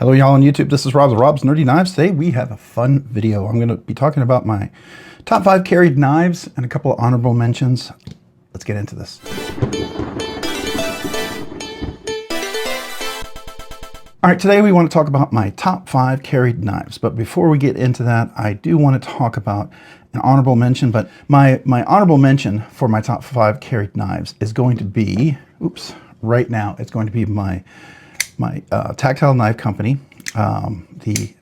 Hello y'all on YouTube, this is Rob's Nerdy Knives. Today we have a fun video. I'm going to be talking about my top 5 carried knives and a couple of honorable mentions. Let's get into this. Alright, today we want to talk about my top 5 carried knives, but before we get into that, I do want to talk about an honorable mention, but my honorable mention for my top 5 carried knives is going to be, right now, it's going to be my Tactile knife company, the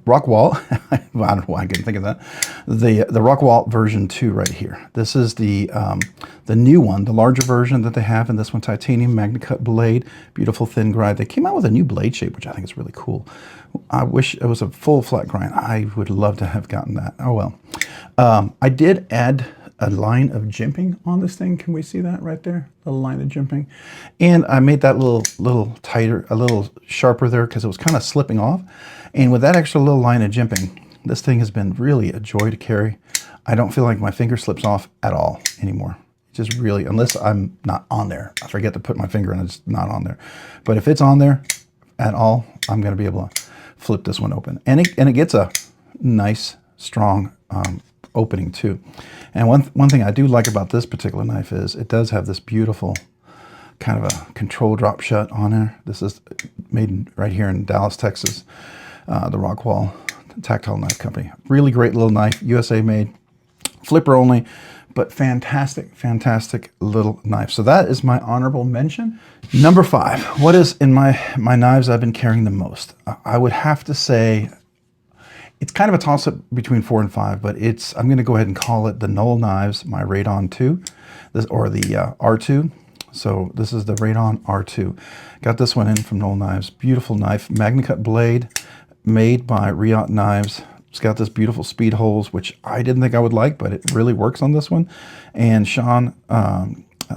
Rockwall. I don't know why I couldn't think of that. The Rockwall version 2 right here. This is the new one, the larger version that they have, and this one titanium magna cut blade, beautiful thin grind. They came out with a new blade shape, which I think is really cool. I wish it was a full flat grind. I would love to have gotten that. Oh well. I did add a line of jimping on this thing. Can we see that right there? A little line of jimping. And I made that little tighter, a little sharper there because it was kind of slipping off. And with that extra little line of jimping, this thing has been really a joy to carry. I don't feel like my finger slips off at all anymore. Just really, unless I'm not on there. I forget to put my finger in, it's not on there. But if it's on there at all, I'm gonna be able to flip this one open. And it gets a nice, strong opening too. And one thing I do like about this particular knife is it does have this beautiful kind of a control drop shut on there. This is made right here in Dallas, Texas, the Rockwall Tactile Knife Company. Really great little knife, USA made, flipper only, but fantastic, fantastic little knife. So that is my honorable mention. Number 5, what is in my knives I've been carrying the most? I would have to say, it's kind of a toss-up between 4 and 5, but I'm going to go ahead and call it the Null knives, my Raidon 2, or the R2. So this is the Raidon R2. Got this one in from Null Knives. Beautiful knife, magna cut blade, made by Riot Knives. It's got this beautiful speed holes, which I didn't think I would like, but it really works on this one. And Sean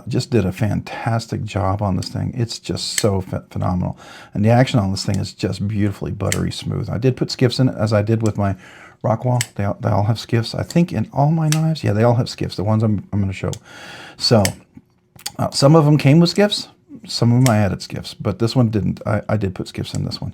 just did a fantastic job on this thing. It's just so phenomenal. And the action on this thing is just beautifully buttery smooth. I did put skiffs in it, as I did with my Rockwall. They all have skiffs. I think in all my knives, yeah, they all have skiffs, the ones I'm going to show. So some of them came with skiffs. Some of them I added skiffs, but this one didn't. I did put skiffs in this one.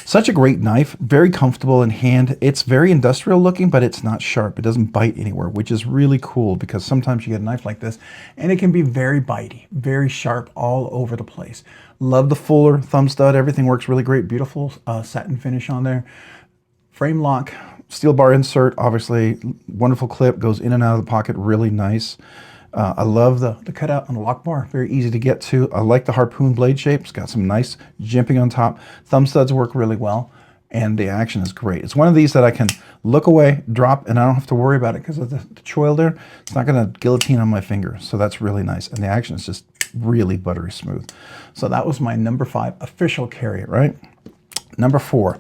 Such a great knife, very comfortable in hand. It's very industrial looking, but it's not sharp. It doesn't bite anywhere, which is really cool because sometimes you get a knife like this and it can be very bitey, very sharp all over the place. Love the fuller thumb stud. Everything works really great. Beautiful satin finish on there. Frame lock, steel bar insert, obviously wonderful clip, goes in and out of the pocket, really nice. I love the cutout on the lock bar, very easy to get to. I like the harpoon blade shape. It's got some nice jimping on top. Thumb studs work really well, and the action is great. It's one of these that I can look away, drop, and I don't have to worry about it because of the choil there. It's not going to guillotine on my finger, so that's really nice. And the action is just really buttery smooth. So that was my number 5 official carry, right? Number 4.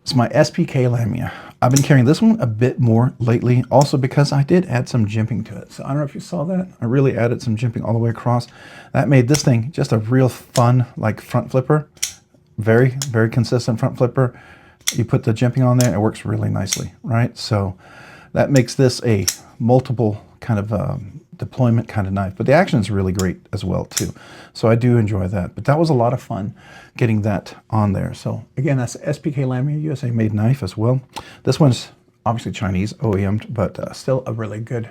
It's my SPK Lamia. I've been carrying this one a bit more lately, also because I did add some jimping to it. So I don't know if you saw that. I really added some jimping all the way across. That made this thing just a real fun, like front flipper. Very, very consistent front flipper. You put the jimping on there, it works really nicely, right? So that makes this a multiple kind of deployment kind of knife, but the action is really great as well too. So I do enjoy that, but that was a lot of fun getting that on there. So again, that's SPK Lamia, USA made knife as well. This one's obviously Chinese OEM'd, but still a really good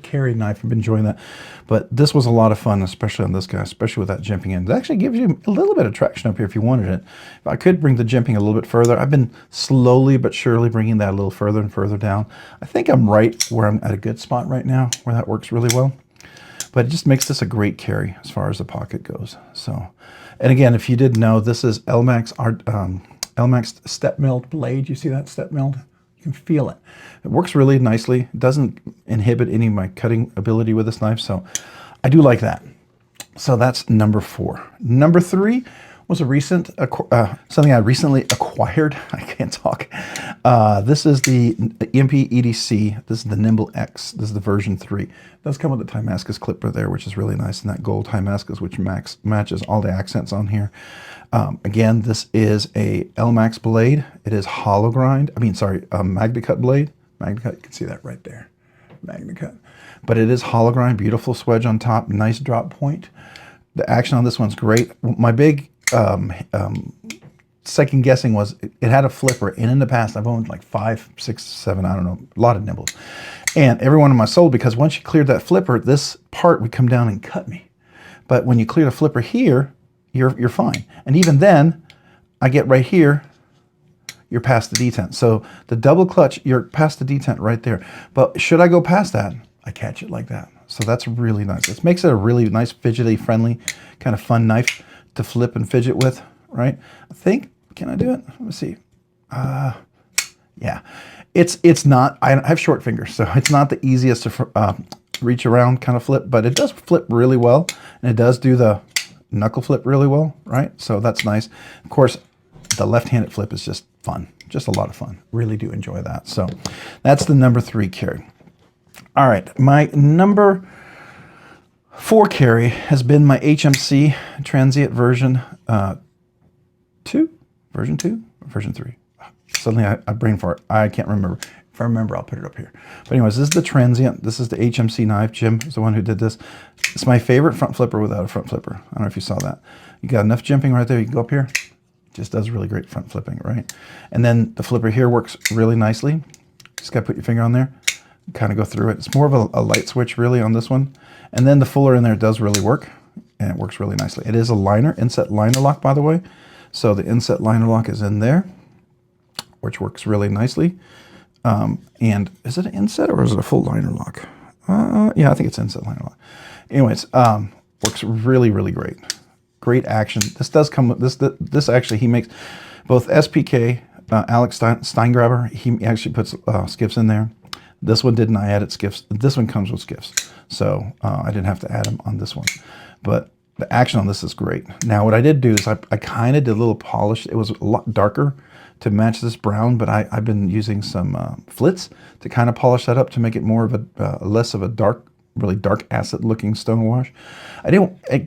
carry knife. I've been enjoying that. But this was a lot of fun, especially on this guy, especially with that jimping in. It actually gives you a little bit of traction up here if you wanted it. If I could bring the jimping a little bit further, I've been slowly but surely bringing that a little further and further down. I think I'm right where I'm at a good spot right now, where that works really well. But it just makes this a great carry as far as the pocket goes. So, and again, if you didn't know, this is LMAX step milled blade. You see that step milled? You can feel it. It works really nicely. It doesn't inhibit any of my cutting ability with this knife, so I do like that. So that's number 4. Number 3 was a recent something I recently acquired. I can't talk. This is the EMP EDC. This is the Nymble X. This is the version 3. It does come with the Timascus clipper there, which is really nice, and that gold Timascus, which matches all the accents on here. Again, this is a LMAX blade. It is hollow grind. Magna cut blade. Magna cut, you can see that right there. Magna cut. But it is hollow grind, beautiful swedge on top, nice drop point. The action on this one's great. My big second guessing was it had a flipper, and in the past I've owned like 5, 6, 7, I don't know, a lot of Nymbles. And every one of them I sold because once you cleared that flipper, this part would come down and cut me. But when you clear the flipper here, you're fine. And even then, I get right here, you're past the detent. So the double clutch, you're past the detent right there. But should I go past that, I catch it like that. So that's really nice. This makes it a really nice, fidgety, friendly, kind of fun knife to flip and fidget with, right? I think, can I do it? Let me see. Yeah, it's not, I have short fingers, so it's not the easiest to reach around kind of flip, but it does flip really well, and it does do the knuckle flip really well, right? So that's nice. Of course, the left-handed flip is just fun, just a lot of fun. Really do enjoy that. So that's the number 3 carry. All right, my number 4 carry has been my HMC Transient version 2, version 2, or version 3. Suddenly I brain fart. I can't remember. If I remember, I'll put it up here. But anyways, this is the Transient. This is the HMC knife. Jim is the one who did this. It's my favorite front flipper without a front flipper. I don't know if you saw that. You got enough jimping right there. You can go up here. Just does really great front flipping, right? And then the flipper here works really nicely. Just got to put your finger on there. Kind of go through it. It's more of a light switch really on this one. And then the fuller in there does really work. And it works really nicely. It is a liner, inset liner lock, by the way. So the inset liner lock is in there, which works really nicely. And is it an inset or is it a full liner lock? Yeah, I think it's inset liner lock. Anyways, works really, really great. Great action. This does come with this actually, he makes both SPK, Alex Steingraber, he actually puts skiffs in there. This one didn't, I added skiffs. This one comes with skiffs. So I didn't have to add them on this one. But the action on this is great. Now what I did do is I kind of did a little polish. It was a lot darker to match this brown, but I've been using some flits to kind of polish that up to make it more of a less of a dark, really dark acid looking stone wash. I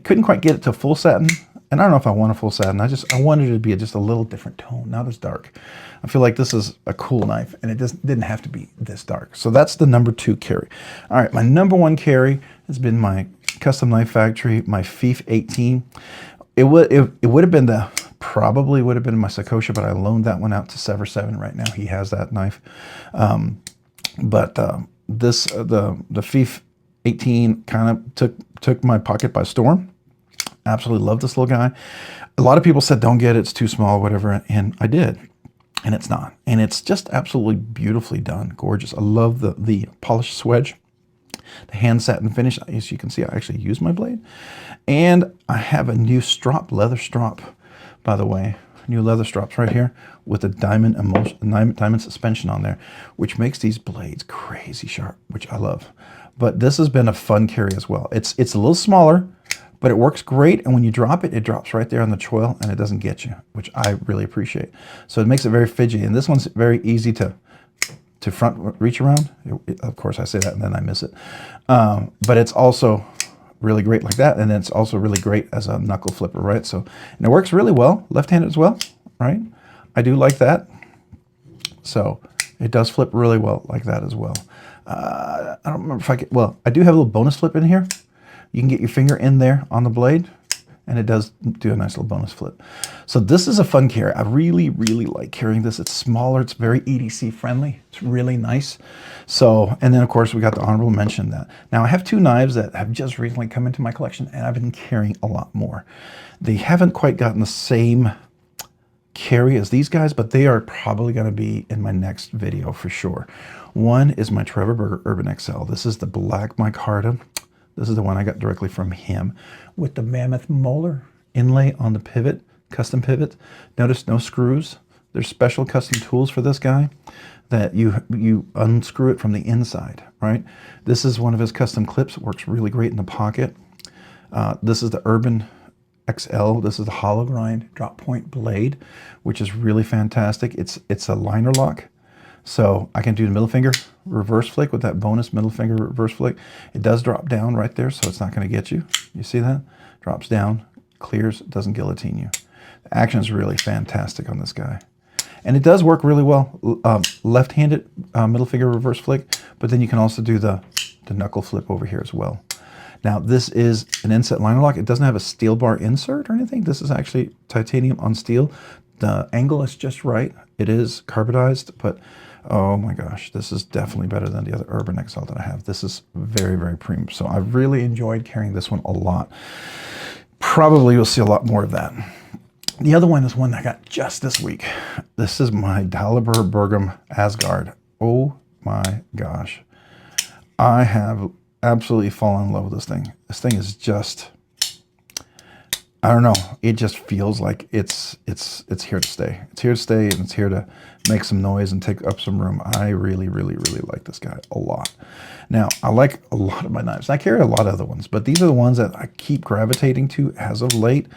couldn't quite get it to full satin, and I don't know if I want a full satin. I wanted it to be just a little different tone, not as dark. I feel like this is a cool knife, and it just didn't have to be this dark. So that's the number 2 carry. All right, my number 1 carry has been my Custom Knife Factory, my FIF18. It would have been probably would have been my Sakosha, but I loaned that one out to Sever 7 right now. He has that knife. The FIF18 kind of took my pocket by storm. Absolutely love this little guy. A lot of people said, don't get it, it's too small, whatever, and I did. And it's not. And it's just absolutely beautifully done. Gorgeous. I love the polished swedge. The hand satin finish. As you can see, I actually use my blade. And I have a new strop, leather strop, by the way. New leather strops right here with a diamond suspension on there, which makes these blades crazy sharp, which I love. But this has been a fun carry as well. It's a little smaller, but it works great. And when you drop it, it drops right there on the choil and it doesn't get you, which I really appreciate. So it makes it very fidgety. And this one's very easy to front reach around. Of course, I say that and then I miss it. But it's also really great like that. And then it's also really great as a knuckle flipper, right? So, and it works really well, left-handed as well, right? I do like that. So it does flip really well like that as well. I don't remember if I get, well, I do have a little bonus flip in here. You can get your finger in there on the blade and it does do a nice little bonus flip. So this is a fun carry. I really, really like carrying this. It's smaller. It's very EDC friendly. It's really nice. So, and then of course we got the honorable mention that. Now I have 2 knives that have just recently come into my collection and I've been carrying a lot more. They haven't quite gotten the same carry as these guys, but they are probably going to be in my next video for sure. One is my Trevor Berger Urban XL. This is the black micarta. This is the one I got directly from him with the mammoth molar inlay on the pivot, custom pivot. Notice no screws. There's special custom tools for this guy that you unscrew it from the inside, right? This is one of his custom clips. Works really great in the pocket. This is the Urban XL. This is the hollow grind drop point blade, which is really fantastic. It's a liner lock. So I can do the middle finger reverse flick with that bonus middle finger reverse flick. It does drop down right there, so it's not going to get you. You see that? Drops down, clears, doesn't guillotine you. The action is really fantastic on this guy. And it does work really well. Left-handed middle finger reverse flick, but then you can also do the knuckle flip over here as well. Now this is an inset liner lock. It doesn't have a steel bar insert or anything. This is actually titanium on steel. The angle is just right. It is carbonized, but oh my gosh, this is definitely better than the other Urban XL that I have. This is very, very premium. So I really enjoyed carrying this one a lot. Probably you'll see a lot more of that. The other one is one I got just this week. This is my Dalibor Bergam Asgard. Oh my gosh. I have absolutely fallen in love with this thing. This thing is just, I don't know. It just feels like it's here to stay. It's here to stay, and it's here to make some noise and take up some room. I really, really, really like this guy a lot. Now, I like a lot of my knives. I carry a lot of other ones, but these are the ones that I keep gravitating to as of late.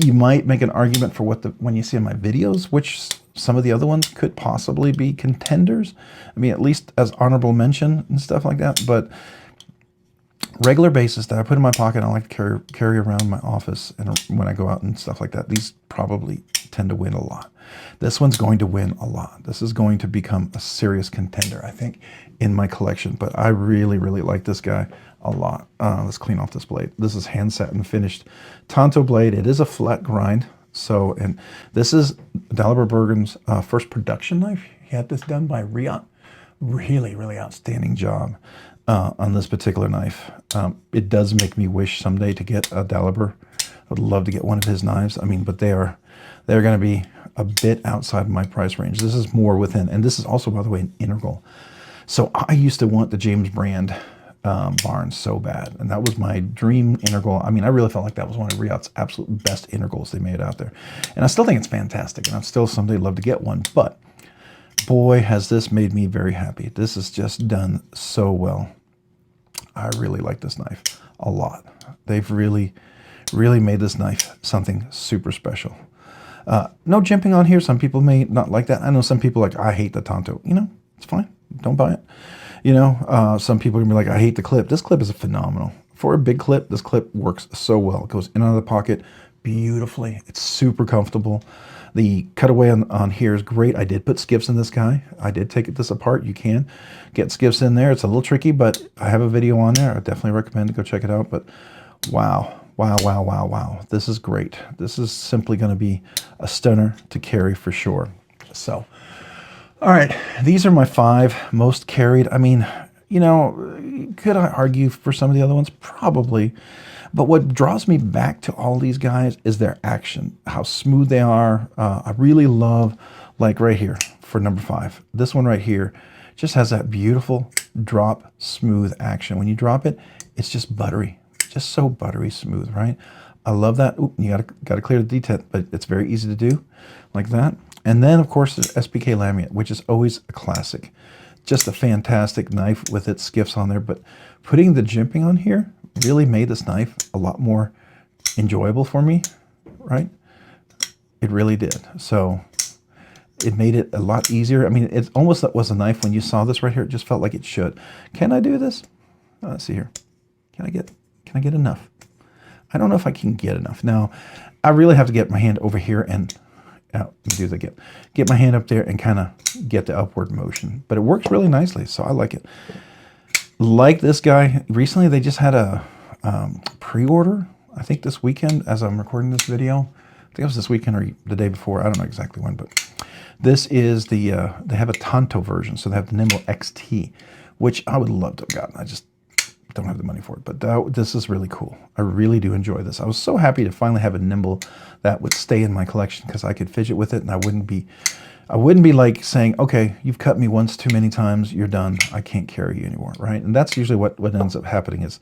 You might make an argument for when you see in my videos, which some of the other ones could possibly be contenders. I mean, at least as honorable mention and stuff like that. But regular basis that I put in my pocket, I like to carry around my office and when I go out and stuff like that, these probably tend to win a lot. This one's going to win a lot. This is going to become a serious contender, I think, in my collection. But I really, really like this guy a lot. Let's clean off this blade. This is hand satin finished Tanto blade. It is a flat grind. So, and this is Dalibor Bergam's first production knife. He had this done by Raidon. Really, really outstanding job on this particular knife. It does make me wish someday to get a Dalibor. I would love to get one of his knives. I mean, but they're going to be a bit outside my price range. This is more within, and this is also, by the way, an integral. So I used to want the James Brand Barnes so bad, and that was my dream integral. I mean, I really felt like that was one of Raidon's absolute best integrals they made out there, and I still think it's fantastic, and I'd still someday love to get one. But boy, has this made me very happy. This is just done so well. I really like this knife a lot. They've really, really made this knife something super special. No jimping on here. Some people may not like that. I know some people like, I hate the Tanto. You know, it's fine. Don't buy it. You know, some people are going to be like, I hate the clip. This clip is phenomenal. For a big clip, this clip works so well. It goes in and out of the pocket beautifully. It's super comfortable. The cutaway on here is great. I did put skiffs in this guy. I did take this apart. You can get skiffs in there. It's a little tricky, but I have a video on there. I definitely recommend to go check it out. But wow, wow, wow, wow, wow. This is great. This is simply going to be a stunner to carry for sure. So, all right, these are my 5 most carried. I mean, you know, could I argue for some of the other ones? Probably. But what draws me back to all these guys is their action, how smooth they are. I really love, like right here for number 5, this one right here just has that beautiful drop smooth action. When you drop it, it's just buttery, just so buttery smooth, right? I love that. Ooh, you gotta clear the detent, but it's very easy to do like that. And then of course there's SPK Lamia, which is always a classic. Just a fantastic knife with its skiffs on there, but putting the jimping on here really made this knife a lot more enjoyable for me, right? It really did. So it made it a lot easier. I mean, it almost was a knife when you saw this right here. It just felt like it should. Can I do this? Let's see here. Can I get enough? I don't know if I can get enough. Now, I really have to get my hand over here and get my hand up there and kind of get the upward motion. But it works really nicely, so I like it. Like this guy, recently they just had a pre-order, I think this weekend as I'm recording this video. I think it was this weekend or the day before. I don't know exactly when, but this is the, they have a Tanto version. So they have the Nymble XT, which I would love to have gotten. I just don't have the money for it, but this is really cool. I really do enjoy this. I was so happy to finally have a Nymble that would stay in my collection because I could fidget with it and I wouldn't be like saying, okay, you've cut me once too many times, you're done, I can't carry you anymore, right? And that's usually what ends up happening is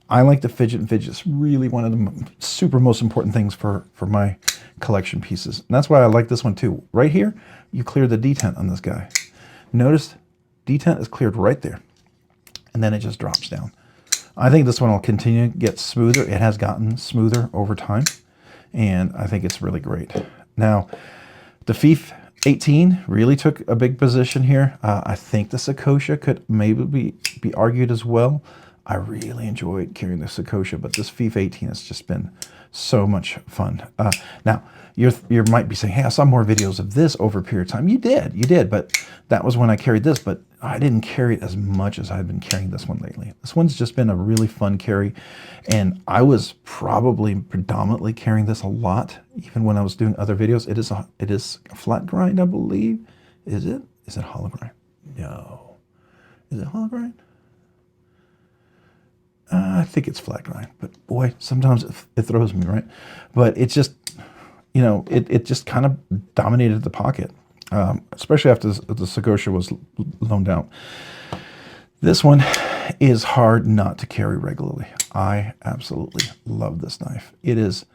I like to fidget, and fidget is really one of the super most important things for my collection pieces. And that's why I like this one too. Right here, you clear the detent on this guy. Notice detent is cleared right there. And then it just drops down. I think this one will continue to get smoother. It has gotten smoother over time. And I think it's really great. Now, the FIF18 really took a big position here. I think the Sakosha could maybe be argued as well. I really enjoyed carrying the Sakosha, but this FIF18 has just been so much fun. Now, you might be saying, hey, I saw more videos of this over a period of time. You did, but that was when I carried this, but I didn't carry it as much as I've been carrying this one lately. This one's just been a really fun carry, and I was probably predominantly carrying this a lot, even when I was doing other videos. It is a flat grind, I believe. Is it? Is it hollow grind? No. Is it hollow grind? I think it's flat grind, but boy, sometimes it throws me, right? But it's just, you know, it just kind of dominated the pocket, especially after the Sakosha was loaned out. This one is hard not to carry regularly. I absolutely love this knife. It is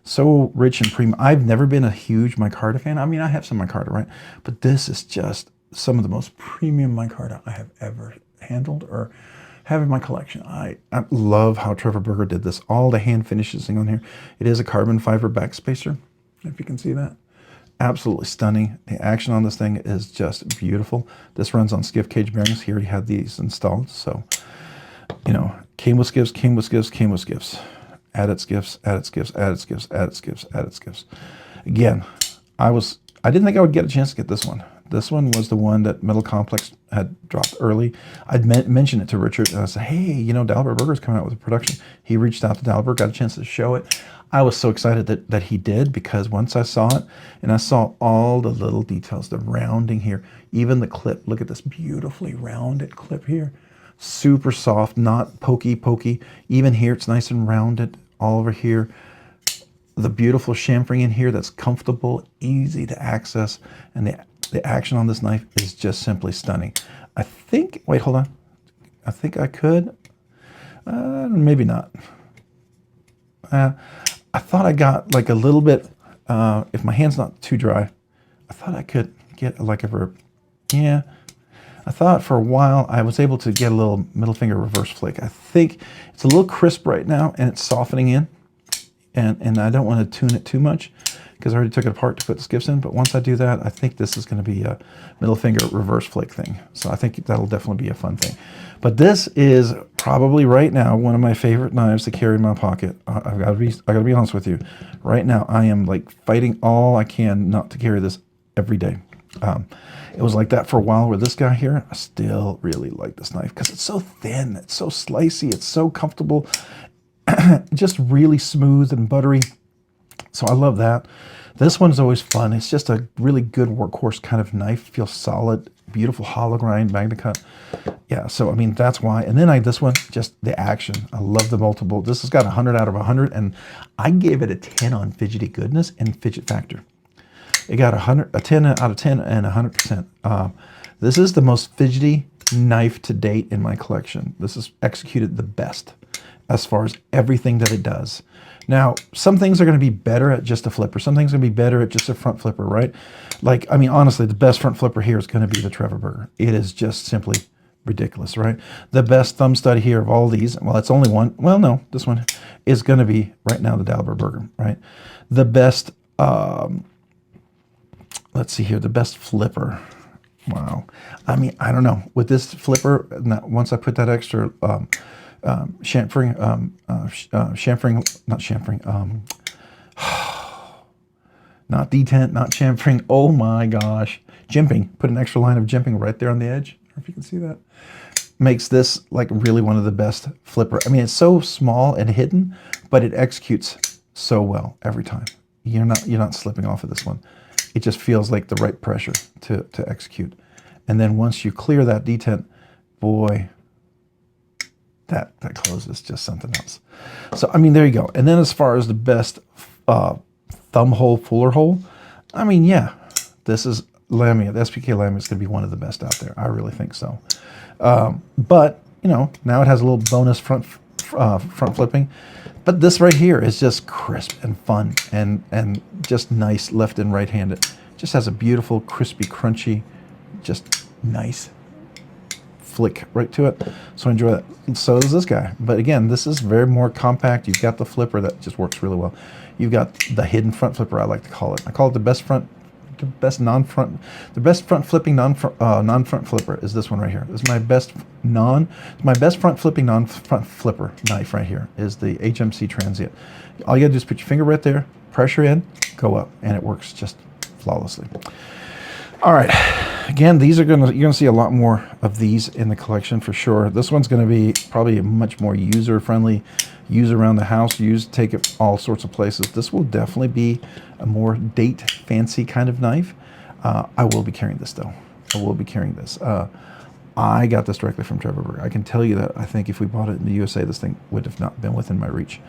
so rich and premium. I've never been a huge micarta fan. I mean, I have some micarta, right? But this is just some of the most premium micarta I have ever handled or have in my collection. I love how Trevor Berger did this. All the hand finishes on here. It is a carbon fiber backspacer, if you can see that. Absolutely stunning. The action on this thing is just beautiful. This runs on Skiff Caged Bearings. He already had these installed, so, you know, came with skiffs, came with skiffs, came with skiffs. Added skiffs, added skiffs, added skiffs, added skiffs, added skiffs. Again, I didn't think I would get a chance to get this one. This one was the one that Metal Complex had dropped early. I'd mentioned it to Richard, and I said, hey, you know, Dalibor Berger's coming out with a production. He reached out to Dalibor, got a chance to show it. I was so excited that he did, because once I saw it, and I saw all the little details, the rounding here, even the clip. Look at this beautifully rounded clip here. Super soft, not pokey. Even here, it's nice and rounded all over here. The beautiful chamfering in here that's comfortable, easy to access, and the action on this knife is just simply stunning. I think, wait, hold on. I think I could, maybe not. I thought I got like a little bit, if my hand's not too dry, I thought I could get like yeah. I thought for a while I was able to get a little middle finger reverse flick. I think it's a little crisp right now, and it's softening in. And I don't want to tune it too much, because I already took it apart to put the skiffs in. But once I do that, I think this is going to be a middle finger reverse flick thing. So I think that'll definitely be a fun thing. But this is probably right now one of my favorite knives to carry in my pocket. I got to be honest with you. Right now, I am like fighting all I can not to carry this every day. It was like that for a while with this guy here. I still really like this knife because it's so thin, it's so slicey, it's so comfortable. Just really smooth and buttery. So I love that. This one is always fun. It's just a really good workhorse kind of knife. Feels solid, beautiful hollow grind, magna cut. Yeah, so I mean, that's why. And then this one, just the action. I love the multiple. This has got 100 out of 100, and I gave it a 10 on fidgety goodness and fidget factor. It got a 10 out of 10 and 100%. This is the most fidgety knife to date in my collection. This is executed the best as far as everything that it does. Now, some things are going to be better at just a flipper. Some things are going to be better at just a front flipper, right? Like, I mean, honestly, the best front flipper here is going to be the Trevor Berger. It is just simply ridiculous, right? The best thumb stud here of all these, well, it's only one. Well, no, this one is going to be, right now, the Dalibor Berger, right? The best, let's see here, the best flipper. Wow. I mean, I don't know. With this flipper, once I put that extra chamfering, not detent, not chamfering, oh my gosh, jimping, put an extra line of jimping right there on the edge, I don't know if you can see that, makes this like really one of the best flipper. I mean, it's so small and hidden, but it executes so well every time. You're not slipping off of this one. It just feels like the right pressure to execute. And then once you clear that detent, boy, that close is just something else. So, I mean, there you go. And then as far as the best thumb hole, fuller hole, I mean, yeah, this is Lamia. The SPK Lamia is going to be one of the best out there. I really think so. But, you know, now it has a little bonus front flipping. But this right here is just crisp and fun and just nice left and right-handed. Just has a beautiful, crispy, crunchy, just nice flick right to it. So enjoy that. And so does this guy. But again, this is very more compact. You've got the flipper that just works really well. You've got the hidden front flipper, I like to call it. I call it the best front the best front flipping non-front flipper is this one right here. This is my best front flipping non-front flipper knife right here. Is the HMC Transient. All you gotta do is put your finger right there, pressure in, go up, and it works just flawlessly. All right, again, you're gonna see a lot more of these in the collection for sure. This one's gonna be probably a much more user-friendly, use around the house, take it all sorts of places. This will definitely be a more date fancy kind of knife. I will be carrying this though. I will be carrying this. I got this directly from Trevor. I can tell you that I think if we bought it in the USA, this thing would have not been within my reach.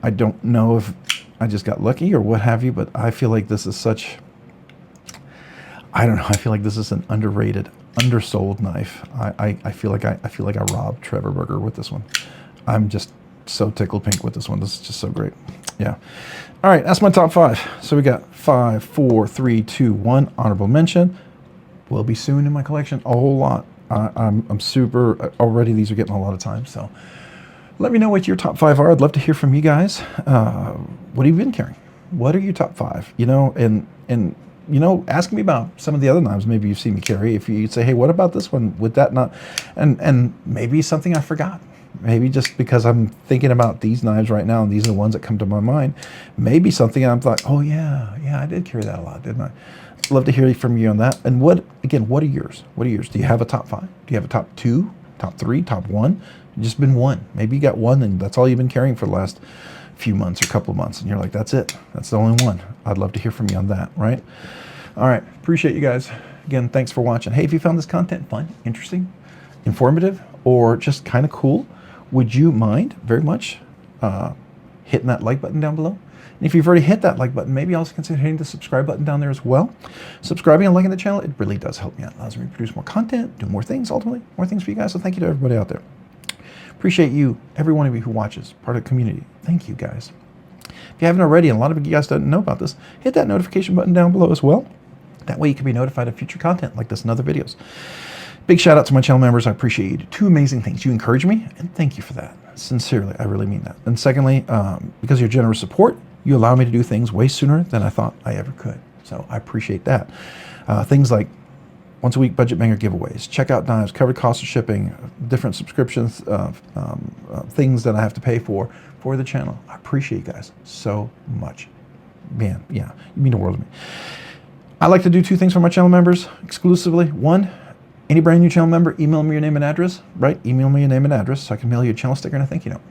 I don't know if I just got lucky or what have you, but I feel like this is such, I don't know, I feel like this is an underrated, undersold knife. I feel like I robbed Trevor Berger with this one. I'm just so tickled pink with this one. This is just so great. Yeah. All right, that's my top 5. So we got 5, 4, 3, 2, 1. Honorable mention. Will be soon in my collection. A whole lot. I'm super, already these are getting a lot of time. So let me know what your top 5 are. I'd love to hear from you guys. What have you been carrying? What are your top 5? You know, and you know, ask me about some of the other knives maybe you've seen me carry. If you'd say, hey, what about this one? Would that not? And maybe something I forgot. Maybe just because I'm thinking about these knives right now and these are the ones that come to my mind. Maybe something I'm like, oh yeah, I did carry that a lot, didn't I? Love to hear from you on that. And what are yours? What are yours? Do you have a top 5? Do you have a top 2, top 3, top 1? Just been one. Maybe you got one and that's all you've been carrying for the last few months or couple of months. And you're like, that's it. That's the only one. I'd love to hear from you on that, right? All right. Appreciate you guys. Again, thanks for watching. Hey, if you found this content fun, interesting, informative, or just kind of cool, would you mind very much hitting that like button down below? And if you've already hit that like button, maybe also consider hitting the subscribe button down there as well. Subscribing and liking the channel, it really does help me out. It allows me to produce more content, do more things, ultimately, more things for you guys. So thank you to everybody out there. Appreciate you, every one of you who watches, part of the community. Thank you, guys. If you haven't already, and a lot of you guys don't know about this, hit that notification button down below as well. That way you can be notified of future content like this and other videos. Big shout out to my channel members. I appreciate you. 2 amazing things. You encourage me, and thank you for that. Sincerely, I really mean that. And secondly, because of your generous support, you allow me to do things way sooner than I thought I ever could. So I appreciate that. Things like once a week budget banger giveaways, checkout knives, covered cost of shipping, different subscriptions, things that I have to pay for the channel. I appreciate you guys so much. Man, yeah, you mean the world to me. I like to do 2 things for my channel members exclusively. 1, any brand new channel member, email me your name and address, right? Email me your name and address so I can mail you a channel sticker and a thank you note.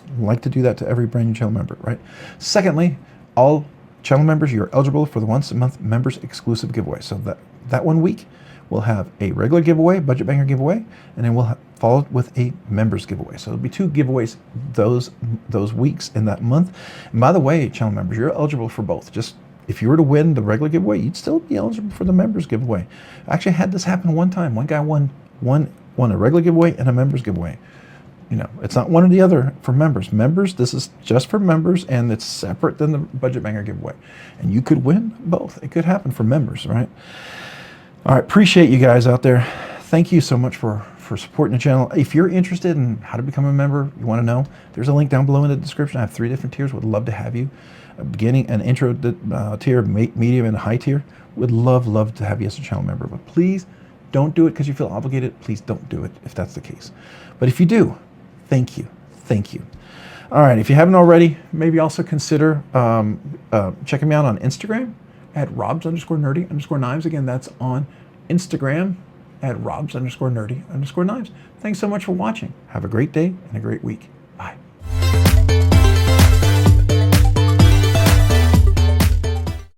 I like to do that to every brand new channel member, right? Secondly, all channel members, you're eligible for the once a month members exclusive giveaway. So that 1 week, we'll have a regular giveaway, budget banger giveaway, and then we'll follow it with a members giveaway. So there'll be 2 giveaways those weeks in that month. And by the way, channel members, you're eligible for both. Just if you were to win the regular giveaway, you'd still be eligible for the members giveaway. I actually had this happen one time. One guy won a regular giveaway and a members giveaway. You know, it's not one or the other for members. Members, this is just for members, and it's separate than the budget banger giveaway. And you could win both. It could happen for members, right? All right, appreciate you guys out there. Thank you so much for supporting the channel. If you're interested in how to become a member, you want to know, there's a link down below in the description. I have 3 different tiers. Would love to have you. A beginning, an intro tier, medium, and a high tier. Would love to have you as a channel member. But please don't do it because you feel obligated. Please don't do it if that's the case. But if you do, thank you. Thank you. All right, if you haven't already, maybe also consider checking me out on Instagram at robs_nerdy_knives. Again, that's on Instagram at robs_nerdy_knives. Thanks so much for watching. Have a great day and a great week. Bye.